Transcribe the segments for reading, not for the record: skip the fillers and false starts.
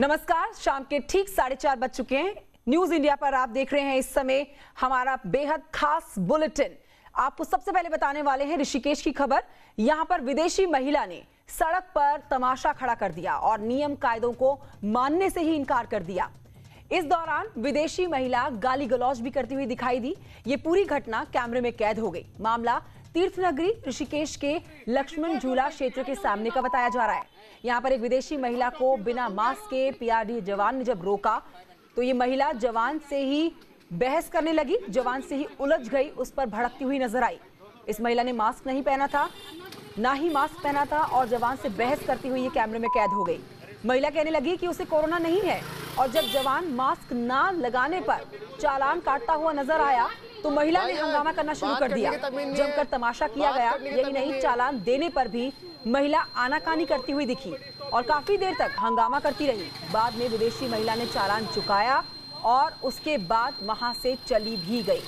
नमस्कार, शाम के ठीक 4:30 बज चुके हैं। न्यूज इंडिया पर आप देख रहे हैं इस समय हमारा बेहद खास बुलेटिन। आपको सबसे पहले बताने वाले हैं ऋषिकेश की खबर। यहां पर विदेशी महिला ने सड़क पर तमाशा खड़ा कर दिया और नियम कायदों को मानने से ही इनकार कर दिया। इस दौरान विदेशी महिला गाली गलौज भी करती हुई दिखाई दी। ये पूरी घटना कैमरे में कैद हो गई। मामला तीर्थनगरी ऋषिकेश के लक्ष्मण झूला क्षेत्र के सामने का बताया जा रहा है। यहाँ पर एक विदेशी महिला को बिना मास्क के पीआरडी जवान ने जब रोका तो ये महिला जवान से ही बहस करने लगी, जवान से ही उलझ गई, उस पर भड़कती हुई नजर आई। इस महिला ने मास्क नहीं पहना था, ना ही मास्क पहना था और जवान से बहस करती हुई ये कैमरे में कैद हो गई। महिला कहने लगी कि उसे कोरोना नहीं है और जब जवान मास्क ना लगाने पर चालान काटता हुआ नजर आया तो महिला ने हंगामा करना शुरू कर दिया। जमकर तमाशा किया गया। यही नहीं, चालान देने पर भी महिला आनाकानी करती हुई दिखी और काफी देर तक हंगामा करती रही। बाद में विदेशी महिला ने चालान चुकाया और उसके बाद वहां से चली भी गई।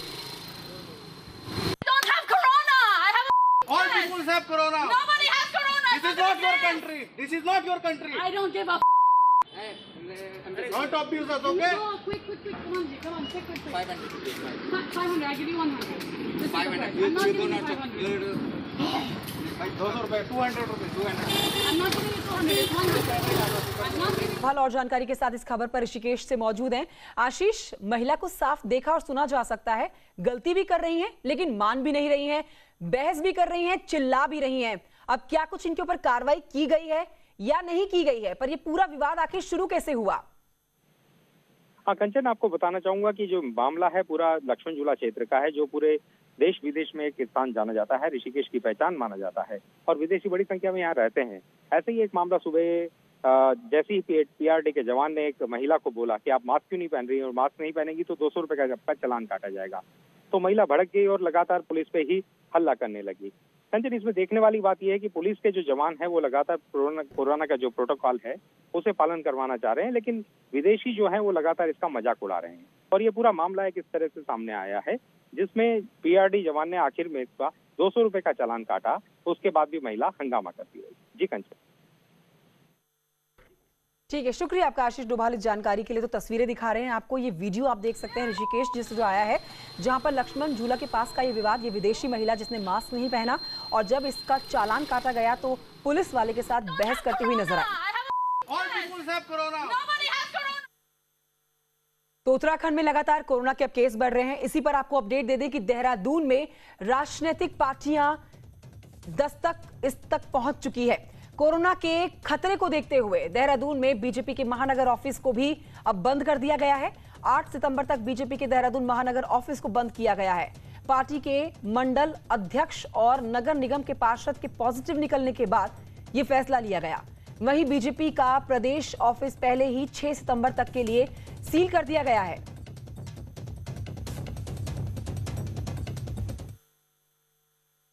All people have corona. Nobody has corona. This is not your country. This is not your country. I don't give a Not abuse us, okay? No, quick. Come on, quick. 500. I give you 100. This 500. I'm not giving you 500. 200 रुपए, 200 रुपए, 200. I'm not giving you 200. It's 100. I'm not giving. हाल और जानकारी के साथ इस खबर पर ऋषिकेश से मौजूद हैं आशीष। महिला को साफ देखा और सुना जा सकता है, गलती भी कर रही हैं लेकिन मान भी नहीं रही हैं, बहस भी कर रही हैं, चिल्ला भी रही हैं। अब क्या कुछ इनके ऊपर कार्रवाई की गई है या नहीं की गई है, पर ये पूरा विवाद आखिर शुरू कैसे हुआ? हाँ कंचन, आपको बताना चाहूंगा कि जो मामला है पूरा लक्ष्मण झूला क्षेत्र का है, जो पूरे देश विदेश में एक स्थान जाना जाता है, ऋषिकेश की पहचान माना जाता है और विदेशी बड़ी संख्या में यहाँ रहते हैं। ऐसे ही एक मामला सुबह जैसे ही पीआरडी के जवान ने एक महिला को बोला कि आप मास्क क्यों नहीं पहन रही हैं और मास्क नहीं पहनेगी तो 200 रुपए का चालान काटा जाएगा, तो महिला भड़क गई और लगातार पुलिस पे ही हल्ला करने लगी। संजय, इसमें देखने वाली बात यह है कि पुलिस के जो जवान है वो लगातार कोरोना का जो प्रोटोकॉल है उसे पालन करवाना चाह रहे हैं, लेकिन विदेशी जो है वो लगातार इसका मजाक उड़ा रहे हैं। और ये पूरा मामला एक इस तरह से सामने आया है जिसमें पीआरडी जवान ने आखिर में इसका 200 रुपए का चालान काटा, तो उसके बाद भी महिला हंगामा करती रही। जी कंचन। ठीक है, शुक्रिया आपका आशीष डोभाल इस जानकारी के लिए। तो तस्वीरें दिखा रहे हैं आपको, ये वीडियो आप देख सकते हैं ऋषिकेश जिस जो आया है, जहां पर लक्ष्मण झूला के पास का ये विवाद, ये विदेशी महिला जिसने मास्क नहीं पहना और जब इसका चालान काटा गया तो पुलिस वाले के साथ बहस करती हुई नजर आई। All people have corona. Nobody has corona. तो उत्तराखंड में लगातार कोरोना के अब केस बढ़ रहे हैं। इसी पर आपको अपडेट दे दें कि देहरादून में राजनीतिक पार्टियां इस तक पहुंच चुकी है। कोरोना के खतरे को देखते हुए देहरादून में बीजेपी के महानगर ऑफिस को भी अब बंद कर दिया गया है। 8 सितंबर तक बीजेपी के देहरादून महानगर ऑफिस को बंद किया गया है। पार्टी के मंडल अध्यक्ष और नगर निगम के पार्षद के पॉजिटिव निकलने के बाद यह फैसला लिया गया। वहीं बीजेपी का प्रदेश ऑफिस पहले ही 6 सितंबर तक के लिए सील कर दिया गया है।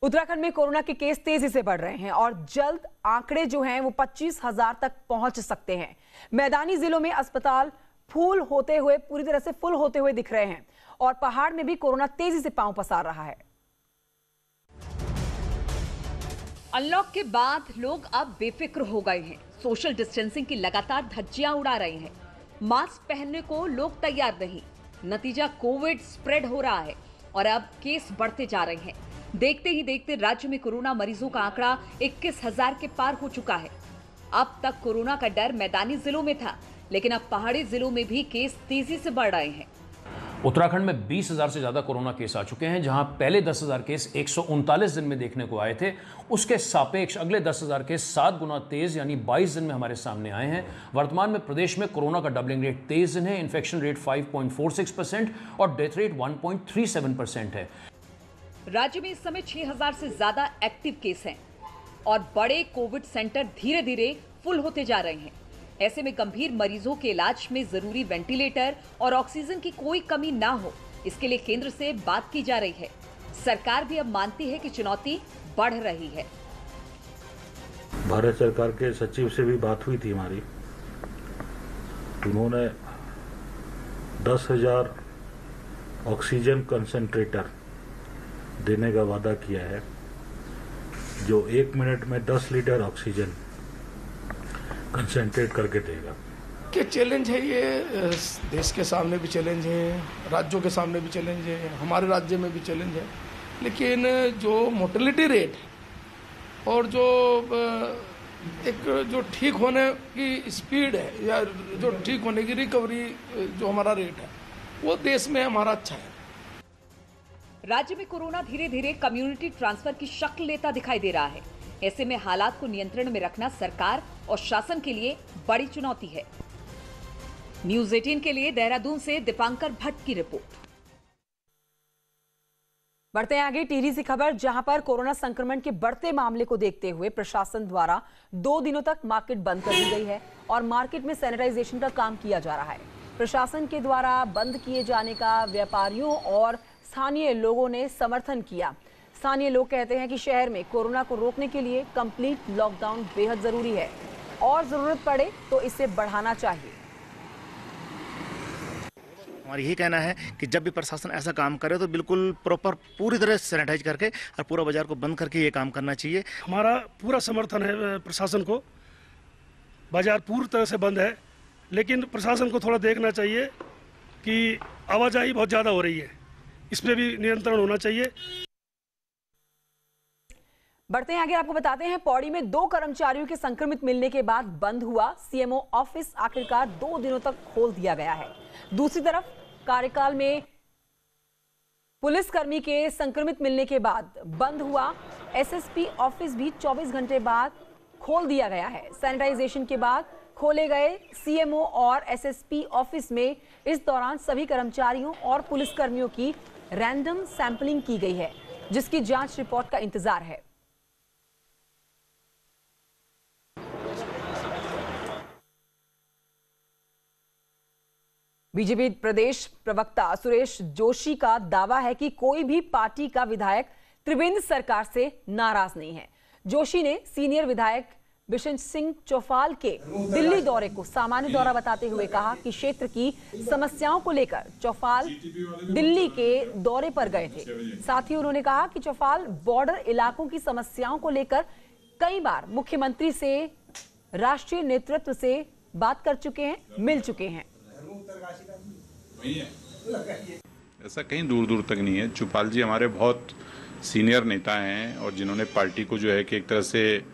उत्तराखंड में कोरोना के केस तेजी से बढ़ रहे हैं और जल्द आंकड़े जो हैं वो 25,000 तक पहुंच सकते हैं। मैदानी जिलों में अस्पताल पूरी तरह से फुल होते हुए दिख रहे हैं और पहाड़ में भी कोरोना तेजी से पांव पसार रहा है। अनलॉक के बाद लोग अब बेफिक्र हो गए हैं। सोशल डिस्टेंसिंग की लगातार धज्जियां उड़ा रहे हैं। मास्क पहनने को लोग तैयार नहीं। नतीजा कोविड स्प्रेड हो रहा है और अब केस बढ़ते जा रहे हैं। देखते ही देखते राज्य में कोरोना मरीजों का आंकड़ा 21,000 के पार हो चुका है। अब तक कोरोना का डर मैदानी जिलों में था, लेकिन अब पहाड़ी जिलों में भी केस तेजी से बढ़ रहे हैं। उत्तराखंड में 20,000 से ज्यादा कोरोना केस आ चुके हैं, जहां पहले 10,000 केस 139 दिन में देखने को आए थे। उसके सापेक्ष अगले 10,000 केस 7 गुना तेज यानी 22 दिन में हमारे सामने आए हैं। वर्तमान में प्रदेश में कोरोना का डबलिंग रेट 23 दिन है, इन्फेक्शन रेट 5.46% और डेथ रेट 1.37% है। राज्य में इस समय 6,000 से ज्यादा एक्टिव केस हैं और बड़े कोविड सेंटर धीरे धीरे फुल होते जा रहे हैं। ऐसे में गंभीर मरीजों के इलाज में जरूरी वेंटिलेटर और ऑक्सीजन की कोई कमी ना हो, इसके लिए केंद्र से बात की जा रही है। सरकार भी अब मानती है कि चुनौती बढ़ रही है। भारत सरकार के सचिव से भी बात हुई थी हमारी। उन्होंने 10,000 ऑक्सीजन कंसंट्रेटर देने का वादा किया है, जो 1 मिनट में 10 लीटर ऑक्सीजन कंसंट्रेट करके देगा। देखिए चैलेंज है ये, देश के सामने भी चैलेंज है, राज्यों के सामने भी चैलेंज है, हमारे राज्य में भी चैलेंज है, लेकिन जो मोर्टेलिटी रेट और जो ठीक होने की स्पीड है या जो ठीक होने की रिकवरी जो हमारा रेट है वो देश में हमारा अच्छा है। राज्य में कोरोना धीरे धीरे कम्युनिटी ट्रांसफर की शक्ल लेता दिखाई दे रहा है। ऐसे में हालात को नियंत्रण में रखना सरकार और शासन के लिए बड़ी चुनौती है। न्यूज़ 18 के लिए देहरादून से दीपांकर भट्ट की रिपोर्ट। बढ़ते हैं आगे टिहरी से खबर, जहां पर कोरोना संक्रमण के बढ़ते मामले को देखते हुए प्रशासन द्वारा 2 दिनों तक मार्केट बंद कर दी गई है और मार्केट में सैनिटाइजेशन का काम किया जा रहा है। प्रशासन के द्वारा बंद किए जाने का व्यापारियों और स्थानीय लोगों ने समर्थन किया। स्थानीय लोग कहते हैं कि शहर में कोरोना को रोकने के लिए कंप्लीट लॉकडाउन बेहद जरूरी है और जरूरत पड़े तो इसे बढ़ाना चाहिए। हमारा यही कहना है कि जब भी प्रशासन ऐसा काम करे तो बिल्कुल प्रॉपर पूरी तरह सैनिटाइज करके और पूरा बाजार को बंद करके ये काम करना चाहिए। हमारा पूरा समर्थन है प्रशासन को। बाजार पूरी तरह से बंद है, लेकिन प्रशासन को थोड़ा देखना चाहिए कि आवाजाही बहुत ज़्यादा हो रही है, इस पर भी नियंत्रण होना चाहिए। बढ़ते हैं आगे, आपको बताते हैं पौड़ी में 2 कर्मचारियों के संक्रमित मिलने के बाद बंद हुआ सीएमओ ऑफिस आखिरकार 2 दिनों तक खोल दिया गया है। दूसरी तरफ कार्यकाल में पुलिसकर्मी के संक्रमित मिलने के बाद बंद हुआ एसएसपी ऑफिस भी 24 घंटे बाद खोल दिया गया है। सैनिटाइजेशन के बाद खोले गए सीएमओ और एसएसपी ऑफिस में इस दौरान सभी कर्मचारियों और पुलिसकर्मियों की रैंडम सैंपलिंग की गई है, जिसकी जांच रिपोर्ट का इंतजार है। बीजेपी प्रदेश प्रवक्ता सुरेश जोशी का दावा है कि कोई भी पार्टी का विधायक त्रिवेंद्र सरकार से नाराज नहीं है। जोशी ने सीनियर विधायक बिशन सिंह चौफाल के दिल्ली दौरे को सामान्य दौरा बताते हुए कहा कि क्षेत्र की समस्याओं को लेकर चौफाल दिल्ली के दौरे पर गए थे। साथ ही उन्होंने कहा कि चौफाल बॉर्डर इलाकों की समस्याओं को लेकर कई बार मुख्यमंत्री से, राष्ट्रीय नेतृत्व से बात कर चुके हैं, मिल चुके हैं। ऐसा कहीं दूर दूर तक नहीं है। चौफाल जी हमारे बहुत सीनियर नेता हैं और जिन्होंने पार्टी को जो है कि एक तरह से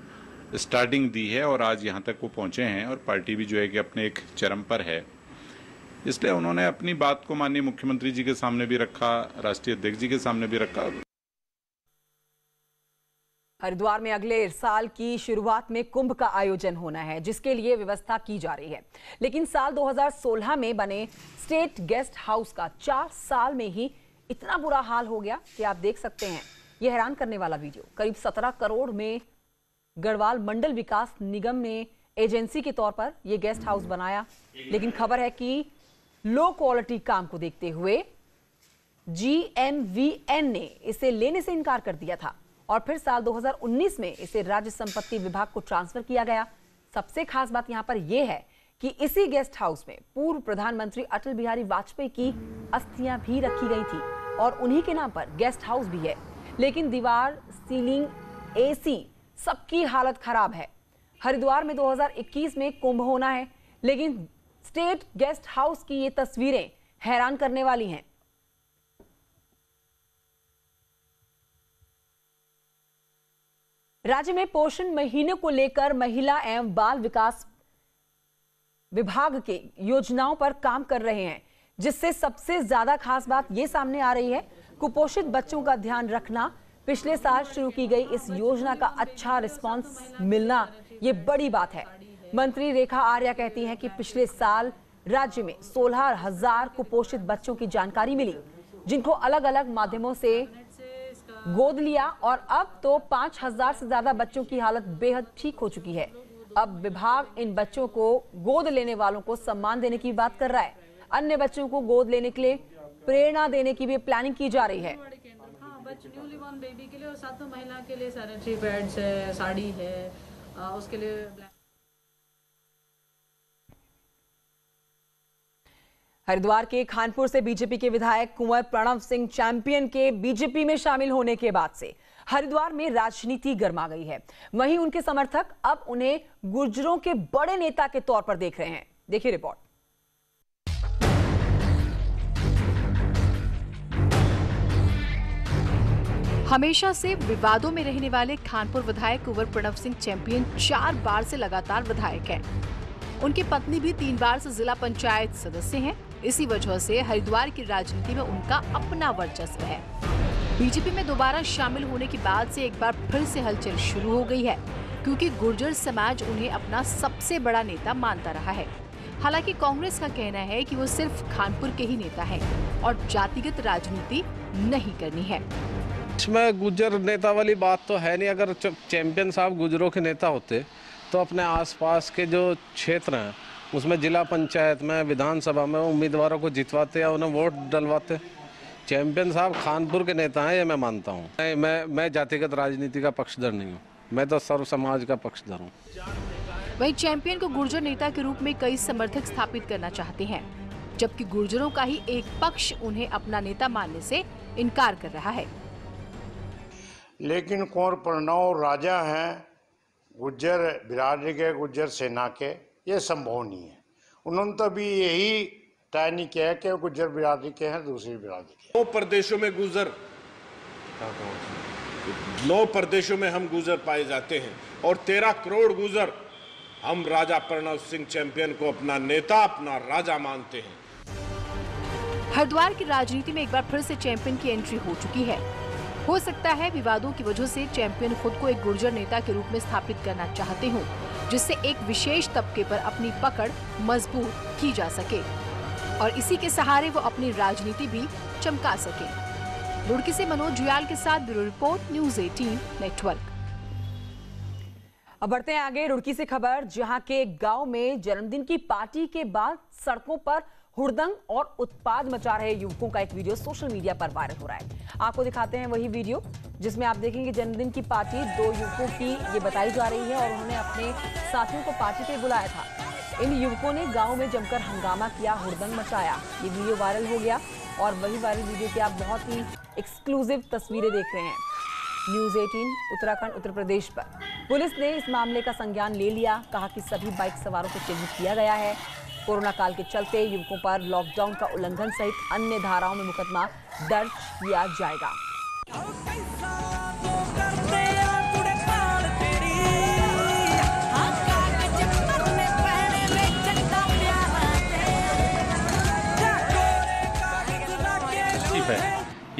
स्टार्टिंग दी है और आज यहाँ तक वो पहुँचे हैं और पार्टी भी जो है कि अपने एक चरम पर है। इसलिए उन्होंने अपनी बात को माननीय मुख्यमंत्री जी के सामने भी रखा, राष्ट्रीय अध्यक्ष जी के सामने भी रखा। हरिद्वार में अगले साल की शुरुआत में कुंभ का आयोजन होना है, जिसके लिए व्यवस्था की जा रही है। लेकिन साल 2016 में बने स्टेट गेस्ट हाउस का 4 साल में ही इतना बुरा हाल हो गया कि आप देख सकते हैं। यह हैरान करने वाला वीडियो। करीब 17 करोड़ में गढ़वाल मंडल विकास निगम ने एजेंसी के तौर पर यह गेस्ट हाउस बनाया, लेकिन खबर है कि लो क्वालिटी काम को देखते हुए GMVN ने इसे लेने से इनकार कर दिया था और फिर साल 2019 में इसे राज्य संपत्ति विभाग को ट्रांसफर किया गया। सबसे खास बात यहां पर यह है कि इसी गेस्ट हाउस में पूर्व प्रधानमंत्री अटल बिहारी वाजपेयी की अस्थियां भी रखी गई थी और उन्हीं के नाम पर गेस्ट हाउस भी है। लेकिन दीवार, सीलिंग, AC सबकी हालत खराब है। हरिद्वार में 2021 में कुंभ होना है, लेकिन स्टेट गेस्ट हाउस की ये तस्वीरें हैरान करने वाली हैं। राज्य में पोषण महीने को लेकर महिला एवं बाल विकास विभाग के योजनाओं पर काम कर रहे हैं, जिससे सबसे ज्यादा खास बात यह सामने आ रही है, कुपोषित बच्चों का ध्यान रखना। पिछले साल शुरू की गई इस योजना का अच्छा रिस्पांस मिलना ये बड़ी बात है। मंत्री रेखा आर्या कहती हैं कि पिछले साल राज्य में 16,000 कुपोषित बच्चों की जानकारी मिली, जिनको अलग अलग माध्यमों से गोद लिया और अब तो 5,000 से ज्यादा बच्चों की हालत बेहद ठीक हो चुकी है। अब विभाग इन बच्चों को गोद लेने वालों को सम्मान देने की बात कर रहा है। अन्य बच्चों को गोद लेने के लिए प्रेरणा देने की भी प्लानिंग की जा रही है। न्यूली बॉर्न बेबी के लिए और सातों महिला के लिए सैनिटरी पैड्स है, साड़ी है, उसके लिए। हरिद्वार के खानपुर से बीजेपी के विधायक कुंवर प्रणव सिंह चैंपियन के बीजेपी में शामिल होने के बाद से हरिद्वार में राजनीति गर्मा गई है। वहीं उनके समर्थक अब उन्हें गुर्जरों के बड़े नेता के तौर पर देख रहे हैं। देखिए रिपोर्ट। हमेशा से विवादों में रहने वाले खानपुर विधायक कुंवर प्रणव सिंह चैंपियन 4 बार से लगातार विधायक हैं। उनकी पत्नी भी 3 बार से जिला पंचायत सदस्य हैं। इसी वजह से हरिद्वार की राजनीति में उनका अपना वर्चस्व है। बीजेपी में दोबारा शामिल होने के बाद से एक बार फिर से हलचल शुरू हो गई है, क्योंकि गुर्जर समाज उन्हें अपना सबसे बड़ा नेता मानता रहा है। हालांकि कांग्रेस का कहना है कि वो सिर्फ खानपुर के ही नेता हैं और जातिगत राजनीति नहीं करनी है। इसमें गुर्जर नेता वाली बात तो है नहीं। अगर चैंपियन साहब गुर्जरों के नेता होते तो अपने आसपास के जो क्षेत्र हैं उसमें जिला पंचायत में, विधानसभा में उम्मीदवारों को जितवाते या उन्हें वोट डलवाते। चैंपियन साहब खानपुर के नेता हैं, ये मैं मानता हूँ। मैं जातिगत राजनीति का पक्षधर नहीं हूँ, मैं तो सर्व समाज का पक्षधर हूँ। वहीं चैंपियन को गुर्जर नेता के रूप में कई समर्थक स्थापित करना चाहते हैं, जबकि गुर्जरों का ही एक पक्ष उन्हें अपना नेता मानने से इनकार कर रहा है। लेकिन कुंवर प्रणव राजा हैं गुर्जर बिरादरी के, गुर्जर सेना के, ये संभव नहीं है। उन्होंने तो भी यही तय नहीं किया कि गुर्जर बिरादरी के हैं, दूसरी बिरादरी के। 9 प्रदेशों में गुर्जर 9 प्रदेशों में हम गुर्जर पाए जाते हैं और 13 करोड़ गुर्जर हम राजा प्रणव सिंह चैंपियन को अपना नेता, अपना राजा मानते हैं। हरिद्वार की राजनीति में एक बार फिर से चैंपियन की एंट्री हो चुकी है। हो सकता है विवादों की वजह से चैंपियन खुद को एक गुर्जर नेता के रूप में स्थापित करना चाहते हों, जिससे एक विशेष तबके पर अपनी पकड़ मजबूत की जा सके और इसी के सहारे वो अपनी राजनीति भी चमका सके। रुड़की से मनोज जुयाल के साथ ब्यूरो रिपोर्ट, न्यूज़ 18 नेटवर्क। अब बढ़ते हैं आगे। रुड़की से खबर, जहां के गांव में जन्मदिन की पार्टी के बाद सड़कों पर हुड़दंग और उत्पाद मचा रहे युवकों का एक वीडियो सोशल मीडिया पर वायरल हो रहा है। आपको दिखाते हैं वही वीडियो जिसमें आप देखेंगे जन्मदिन की पार्टी 2 युवकों की ये बताई जा रही है और उन्होंने अपने साथियों को पार्टी पे बुलाया था। इन युवकों ने गांव में जमकर हंगामा किया, हुड़दंग मचाया। ये वीडियो वायरल हो गया और वही वायरल वीडियो की आप बहुत ही एक्सक्लूसिव तस्वीरें देख रहे हैं न्यूज़ 18 उत्तराखंड उत्तर प्रदेश पर। पुलिस ने इस मामले का संज्ञान ले लिया, कहा कि सभी बाइक सवारों को चिन्हित किया गया है। कोरोना काल के चलते युवकों पर लॉकडाउन का उल्लंघन सहित अन्य धाराओं में मुकदमा दर्ज किया जाएगा।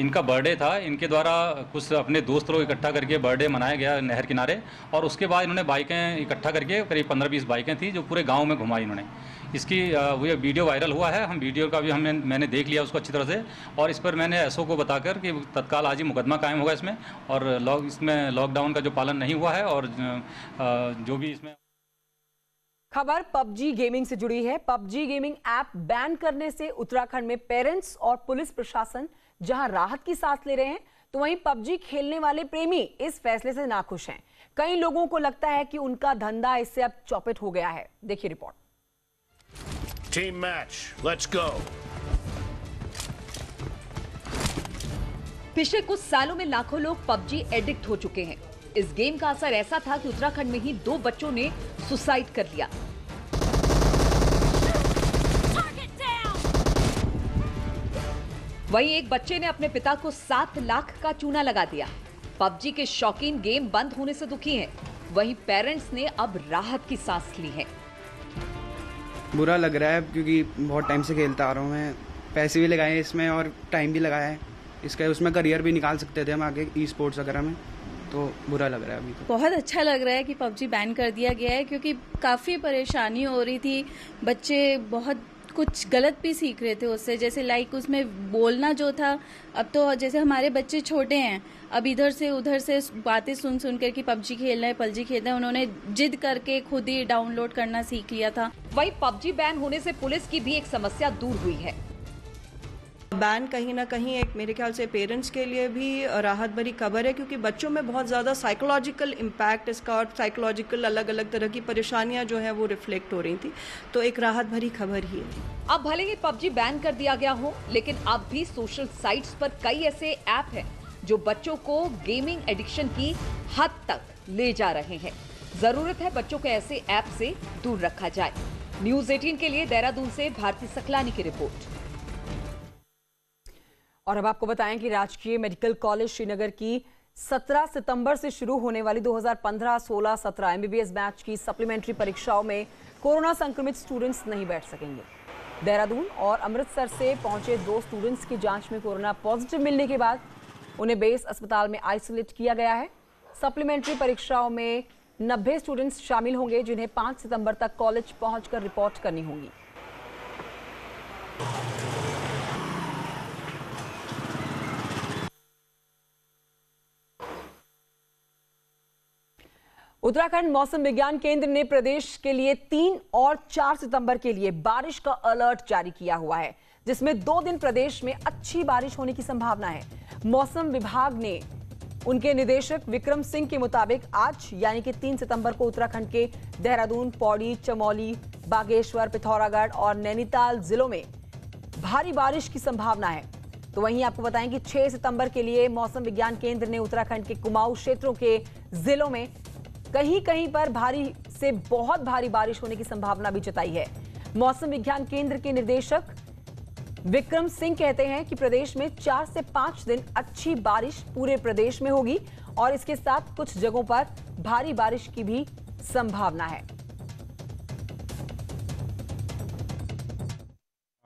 इनका बर्थडे था, इनके द्वारा कुछ अपने दोस्त लोग इकट्ठा करके बर्थडे मनाया गया नहर किनारे और उसके बाद इन्होंने बाइकें इकट्ठा करके करीब 15-20 बाइकें थी जो पूरे गांव में घुमाई इन्होंने। इसकी वो वीडियो वायरल हुआ है। हम वीडियो का भी मैंने देख लिया उसको अच्छी तरह से और इस पर मैंने एसओ को बताकर कि तत्काल आज ही मुकदमा कायम होगा इसमें और इसमें लॉकडाउन का जो पालन नहीं हुआ है और जो भी इसमें। खबर पबजी गेमिंग से जुड़ी है। पबजी गेमिंग ऐप बैन करने से उत्तराखंड में पेरेंट्स और पुलिस प्रशासन जहां राहत की सांस ले रहे हैं, तो वहीं पबजी खेलने वाले प्रेमी इस फैसले से नाखुश हैं। कई लोगों को लगता है कि उनका धंधा इससे अब चौपट हो गया है। देखिए report. Team match, let's go. पिछले कुछ सालों में लाखों लोग पबजी एडिक्ट हो चुके हैं। इस गेम का असर ऐसा था कि उत्तराखंड में ही 2 बच्चों ने सुसाइड कर लिया। वहीं एक बच्चे ने अपने पिता को 7 लाख का चूना लगा दिया। पबजी के शौकीन गेम बंद होने से दुखी हैं। वहीं पेरेंट्स ने अब राहत की सांस ली है। बुरा लग रहा है क्योंकि बहुत टाइम से खेलता आ रहा हूँ मैं, पैसे भी लगाए इसमें और टाइम भी लगाया है इसका। उसमें करियर भी निकाल सकते थे हम आगे ई स्पोर्ट्स वगैरह में, तो बुरा लग रहा है अभी। तो बहुत अच्छा लग रहा है कि पबजी बैन कर दिया गया है, क्योंकि काफ़ी परेशानी हो रही थी। बच्चे बहुत कुछ गलत भी सीख रहे थे उससे, जैसे लाइक उसमें बोलना जो था। अब तो जैसे हमारे बच्चे छोटे हैं, अब इधर से उधर से बातें सुन कर कि पबजी खेलना है, पबजी खेलना है, उन्होंने जिद करके खुद ही डाउनलोड करना सीख लिया था। वहीं पबजी बैन होने से पुलिस की भी एक समस्या दूर हुई है। बैन कहीं ना कहीं एक मेरे ख्याल से पेरेंट्स के लिए भी राहत भरी खबर है, क्योंकि बच्चों में बहुत ज़्यादा साइकोलॉजिकल इम्पैक्ट इसका और साइकोलॉजिकल अलग अलग तरह की परेशानियां जो है वो रिफ्लेक्ट हो रही थी, तो एक राहत भरी खबर ही है। अब भले ही पबजी बैन कर दिया गया हो, लेकिन अब भी सोशल साइट्स पर कई ऐसे ऐप हैं जो बच्चों को गेमिंग एडिक्शन की हद तक ले जा रहे हैं। जरूरत है बच्चों को ऐसे ऐप से दूर रखा जाए। न्यूज 18 के लिए देहरादून से भारती सकलानी की रिपोर्ट। और अब आपको बताएं कि राजकीय मेडिकल कॉलेज श्रीनगर की 17 सितंबर से शुरू होने वाली 2015-16-17 एमबीबीएस बैच की सप्लीमेंट्री परीक्षाओं में कोरोना संक्रमित स्टूडेंट्स नहीं बैठ सकेंगे। देहरादून और अमृतसर से पहुंचे 2 स्टूडेंट्स की जांच में कोरोना पॉजिटिव मिलने के बाद उन्हें बेस अस्पताल में आइसोलेट किया गया है। सप्लीमेंट्री परीक्षाओं में 90 स्टूडेंट्स शामिल होंगे, जिन्हें 5 सितंबर तक कॉलेज पहुंचकर रिपोर्ट करनी होगी। उत्तराखंड मौसम विज्ञान केंद्र ने प्रदेश के लिए 3 और 4 सितंबर के लिए बारिश का अलर्ट जारी किया हुआ है, जिसमें 2 दिन प्रदेश में अच्छी बारिश होने की संभावना है। मौसम विभाग ने उनके निदेशक विक्रम सिंह के मुताबिक आज यानी कि 3 सितंबर को उत्तराखंड के देहरादून, पौड़ी, चमोली, बागेश्वर, पिथौरागढ़ और नैनीताल जिलों में भारी बारिश की संभावना है। तो वहीं आपको बताएं कि 6 सितंबर के लिए मौसम विज्ञान केंद्र ने उत्तराखंड के कुमाऊं क्षेत्रों के जिलों में कहीं कहीं पर भारी से बहुत भारी बारिश होने की संभावना भी जताई है। मौसम विज्ञान केंद्र के निदेशक विक्रम सिंह कहते हैं कि प्रदेश में 4 से 5 दिन अच्छी बारिश पूरे प्रदेश में होगी और इसके साथ कुछ जगहों पर भारी बारिश की भी संभावना है।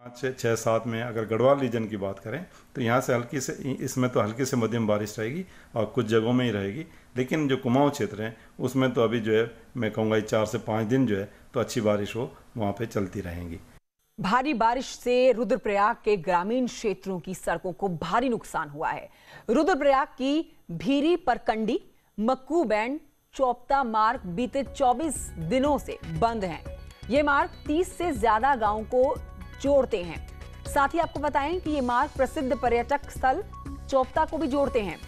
5, 6, 7 में अगर गढ़वाल रीजन की बात करें तो यहाँ से हल्की से, इसमें तो हल्की से मध्यम बारिश रहेगी और कुछ जगहों में ही रहेगी। लेकिन जो कुमाऊं क्षेत्र है उसमें तो अभी जो है मैं कहूँगा 4 से 5 दिन जो है तो अच्छी बारिश हो वहाँ पे चलती रहेंगी। भारी बारिश से रुद्रप्रयाग के ग्रामीण क्षेत्रों की सड़कों को भारी नुकसान हुआ है। रुद्रप्रयाग की भीरी परकंडी, मक्कू बैंड, चौपता मार्ग बीते 24 दिनों से बंद हैं। ये मार्ग 30 से ज्यादा गांवों को जोड़ते हैं। साथ ही आपको बताएं कि ये मार्ग प्रसिद्ध पर्यटक स्थल चौपता को भी जोड़ते हैं।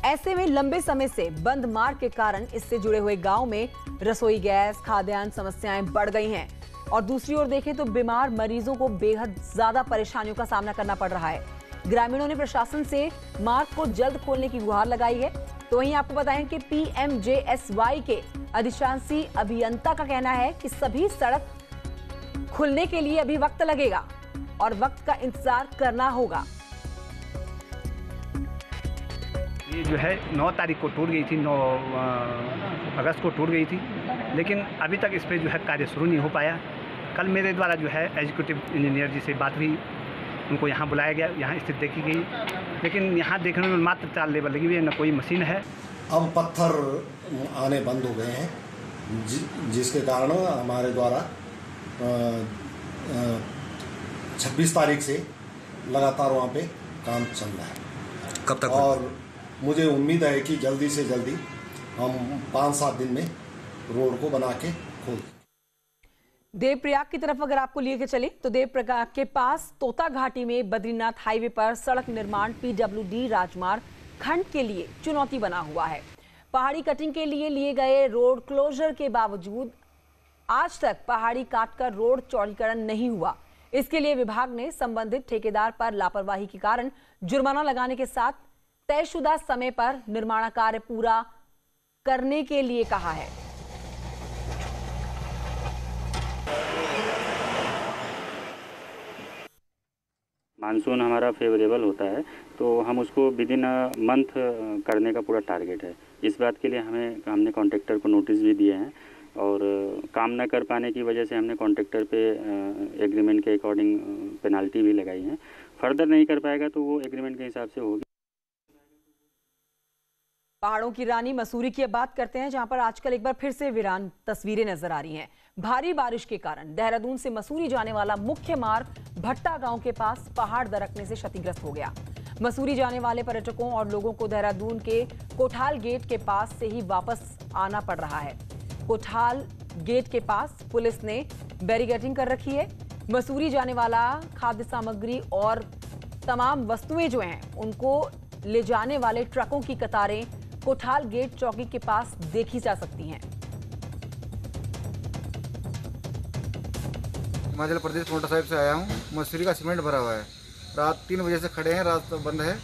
ऐसे में लंबे समय से बंद मार्ग के कारण इससे जुड़े हुए गांव में रसोई गैस, खाद्यान्न समस्याएं बढ़ गई हैं और दूसरी ओर देखें तो बीमार मरीजों को बेहद ज्यादा परेशानियों का सामना करना पड़ रहा है। ग्रामीणों ने प्रशासन से मार्ग को जल्द खोलने की गुहार लगाई है। तो वहीं आपको बताएं कि PMJSY के अधिशासी अभियंता का कहना है कि सभी सड़क खुलने के लिए अभी वक्त लगेगा और वक्त का इंतजार करना होगा। ये जो है 9 तारीख को टूट गई थी, 9 अगस्त को टूट गई थी, लेकिन अभी तक इस पर जो है कार्य शुरू नहीं हो पाया। कल मेरे द्वारा जो है एग्जीक्यूटिव इंजीनियर जी से बात हुई, उनको यहाँ बुलाया गया, यहाँ स्थिति देखी गई, लेकिन यहाँ देखने में मात्र 4 लेबर लगी हुई है, न कोई मशीन है। अब पत्थर आने बंद हो गए हैं, जिसके कारण हमारे द्वारा 26 तारीख से लगातार वहाँ पे काम चल रहा है। कब तक? और मुझे उम्मीद है कि जल्दी से जल्दी हम 5-7 दिन में रोड को बना के खोल दें। देवप्रयाग की तरफ अगर आपको लिए के चले तो देवप्रयाग के पास तोता घाटी में बद्रीनाथ हाईवे पर सड़क निर्माण PWD राजमार्ग खंड के लिए चुनौती बना हुआ है। पहाड़ी कटिंग के लिए गए रोड क्लोजर के बावजूद आज तक पहाड़ी काटकर रोड चौड़ीकरण नहीं हुआ। इसके लिए विभाग ने संबंधित ठेकेदार पर लापरवाही के कारण जुर्माना लगाने के साथ तयशुदा समय पर निर्माण कार्य पूरा करने के लिए कहा है। मानसून हमारा फेवरेबल होता है तो हम उसको विद इन मंथ करने का पूरा टारगेट है। इस बात के लिए हमने कॉन्ट्रैक्टर को नोटिस भी दिए हैं और काम न कर पाने की वजह से हमने कॉन्ट्रैक्टर पे एग्रीमेंट के अकॉर्डिंग पेनाल्टी भी लगाई है। फर्दर नहीं कर पाएगा तो वो एग्रीमेंट के हिसाब से होगी। पहाड़ों की रानी मसूरी की अब बात करते हैं, जहां पर आजकल एक बार फिर से वीरान तस्वीरें नजर आ रही हैं। भारी बारिश के कारण देहरादून से मसूरी जाने वाला मुख्य मार्ग भट्टा गांव के पास पहाड़ दरकने से क्षतिग्रस्त हो गया। मसूरी जाने वाले पर्यटकों और लोगों को देहरादून के कोठाल गेट के पास से ही वापस आना पड़ रहा है। कोठाल गेट के पास पुलिस ने बैरिकेडिंग कर रखी है। मसूरी जाने वाला खाद्य सामग्री और तमाम वस्तुएं जो हैं उनको ले जाने वाले ट्रकों की कतारें कोठाल गेट चौकी के पास देखी जा सकती हैं। हिमाचल प्रदेश मोटर साहिब से आया हूँ। मसूरी का सीमेंट भरा हुआ है, रात 3 बजे से खड़े हैं, रात तो बंद है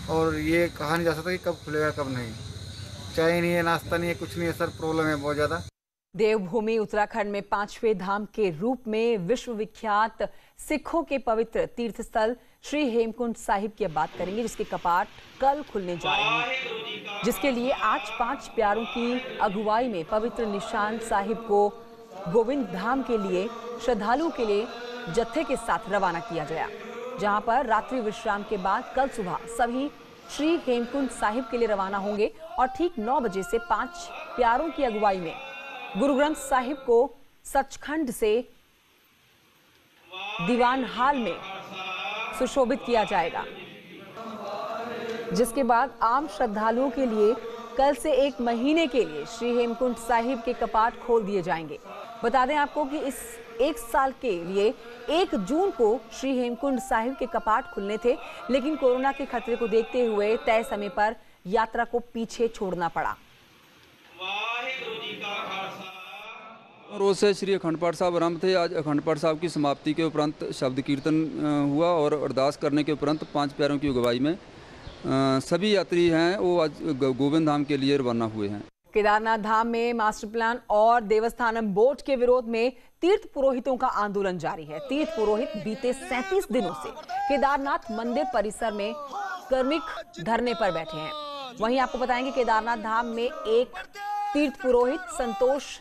और ये कहा नहीं जा सकता कि कब खुलेगा कब नहीं। चाय नहीं है, नाश्ता नहीं है, कुछ नहीं है सर, प्रॉब्लम है बहुत ज़्यादा। देवभूमि उत्तराखंड में 5वें धाम के रूप में विश्वविख्यात सिखों के पवित्र तीर्थ स्थल श्री हेमकुंड साहिब की अब बात करेंगे, जिसके कपाट कल खुलने जा रहे हैं, जिसके लिए आज 5 प्यारों की अगुवाई में पवित्र निशान साहिब को गोविंद धाम के लिए श्रद्धालुओं के लिए जत्थे के साथ रवाना किया गया, जहां पर रात्रि विश्राम के बाद कल सुबह सभी श्री हेमकुंड साहिब के लिए रवाना होंगे और ठीक 9 बजे से 5 प्यारों की अगुवाई में गुरु ग्रंथ साहिब को सचखंड से दीवान हाल में सुशोभित किया जाएगा, जिसके बाद आम श्रद्धालुओं के लिए कल से 1 महीने के लिए श्री हेमकुंड साहिब के कपाट खोल दिए जाएंगे। बता दें आपको कि इस 1 साल के लिए 1 जून को श्री हेमकुंड साहिब के कपाट खुलने थे, लेकिन कोरोना के खतरे को देखते हुए तय समय पर यात्रा को पीछे छोड़ना पड़ा। रोज से श्री अखंड पाठ साहब आरंभ थे। आज अखंड पाठ साहब की समाप्ति के उपरांत शब्द कीर्तन हुआ और अरदास करने के उपरांत 5 प्यारों की अगुवाई में सभी यात्री हैं वो आज गोविंद धाम के लिए रवाना हुए हैं। केदारनाथ धाम में मास्टर प्लान और देवस्थानम बोर्ड के विरोध में तीर्थ पुरोहितों का आंदोलन जारी है। तीर्थ पुरोहित बीते 37 दिनों से केदारनाथ मंदिर परिसर में कर्मिक धरने पर बैठे हैं। वहीं आपको बताएंगे केदारनाथ धाम में एक तीर्थ पुरोहित संतोष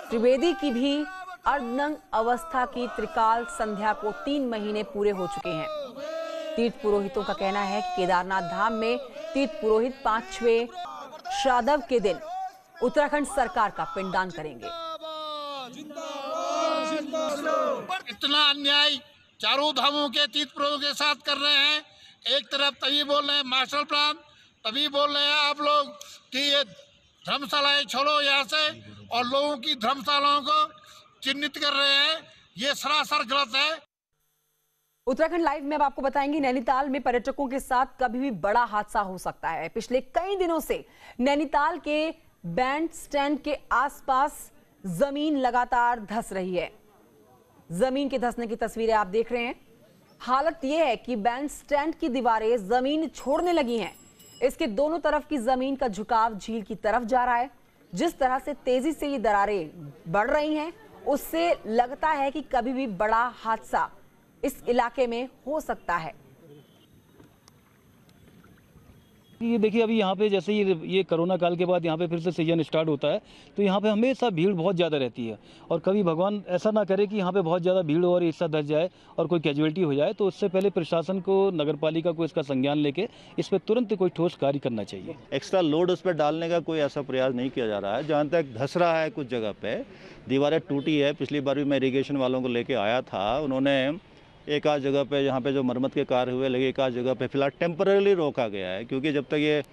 त्रिवेदी की भी अर्धनग्न अवस्था की त्रिकाल संध्या को 3 महीने पूरे हो चुके हैं। तीर्थ पुरोहितों का कहना है कि केदारनाथ धाम में तीर्थ पुरोहित 5वें श्राद्ध के दिन उत्तराखंड सरकार का पिंडदान करेंगे। इतना अन्याय चारों धामों के तीर्थ पुरोहितों के साथ कर रहे हैं। एक तरफ तभी बोल रहे हैं मास्टर प्लान, तभी बोल रहे हैं आप लोग कि ये धर्मशालाएं छोड़ो यहाँ से, और लोगों की धर्मशालाओं को चिन्हित कर रहे हैं। ये सरासर गलत है। उत्तराखंड लाइव में अब आपको बताएंगे नैनीताल में पर्यटकों के साथ कभी भी बड़ा हादसा हो सकता है। पिछले कई दिनों से नैनीताल के बैंड स्टैंड के आसपास जमीन लगातार धंस रही है। जमीन के धंसने की तस्वीरें आप देख रहे हैं। हालत यह है कि बैंड स्टैंड की दीवारें जमीन छोड़ने लगी हैं। इसके दोनों तरफ की जमीन का झुकाव झील की तरफ जा रहा है। जिस तरह से तेजी से ये दरारें बढ़ रही हैं, उससे लगता है कि कभी भी बड़ा हादसा इस इलाके में हो सकता है। ये देखिए अभी यहाँ पे जैसे ये कोरोना काल के बाद यहाँ पे फिर से सीजन स्टार्ट होता है, तो यहाँ पे हमेशा भीड़ बहुत ज़्यादा रहती है। और कभी भगवान ऐसा ना करे कि यहाँ पे बहुत ज़्यादा भीड़ और ऐसा धस जाए और कोई कैजुअलिटी हो जाए, तो उससे पहले प्रशासन को, नगर पालिका को इसका संज्ञान लेके इस पर तुरंत कोई ठोस कार्य करना चाहिए। एक्स्ट्रा लोड उस पर डालने का कोई ऐसा प्रयास नहीं किया जा रहा है। जहाँ तक धस रहा है, कुछ जगह पे दीवारें टूटी है। पिछली बार भी मैं इरीगेशन वालों को लेके आया था, उन्होंने एक आध जगह पे जहाँ पे जो मरम्मत के कार्य हुए लगे, एक आध जगह पे फिलहाल टेम्पररी रोका गया है, क्योंकि जब तक ये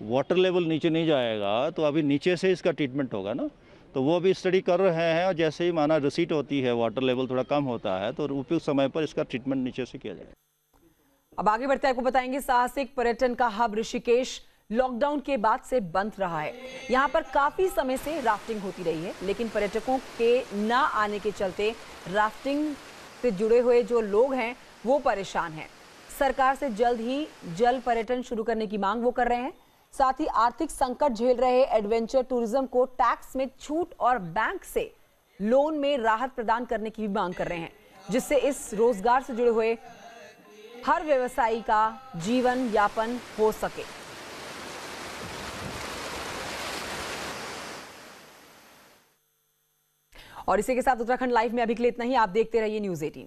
वाटर लेवल नीचे नहीं जाएगा तो अभी नीचे से इसका ट्रीटमेंट होगा ना। तो वो भी स्टडी कर रहे हैं और जैसे ही माना रिसीट होती है, वाटर लेवल थोड़ा कम होता है, तो उपयुक्त समय पर इसका ट्रीटमेंट नीचे से किया जाएगा। अब आगे बढ़ते आपको बताएंगे साहसिक पर्यटन का हब ऋषिकेश लॉकडाउन के बाद से बंद रहा है। यहाँ पर काफी समय से राफ्टिंग होती रही है, लेकिन पर्यटकों के न आने के चलते राफ्टिंग से जुड़े हुए जो लोग हैं वो परेशान हैं। सरकार से जल्द ही जल पर्यटन शुरू करने की मांग वो कर रहे हैं। साथ ही आर्थिक संकट झेल रहे एडवेंचर टूरिज्म को टैक्स में छूट और बैंक से लोन में राहत प्रदान करने की भी मांग कर रहे हैं, जिससे इस रोजगार से जुड़े हुए हर व्यवसायी का जीवन यापन हो सके। और इसी के साथ उत्तराखंड लाइव में अभी के लिए इतना ही। आप देखते रहिए न्यूज़ 18।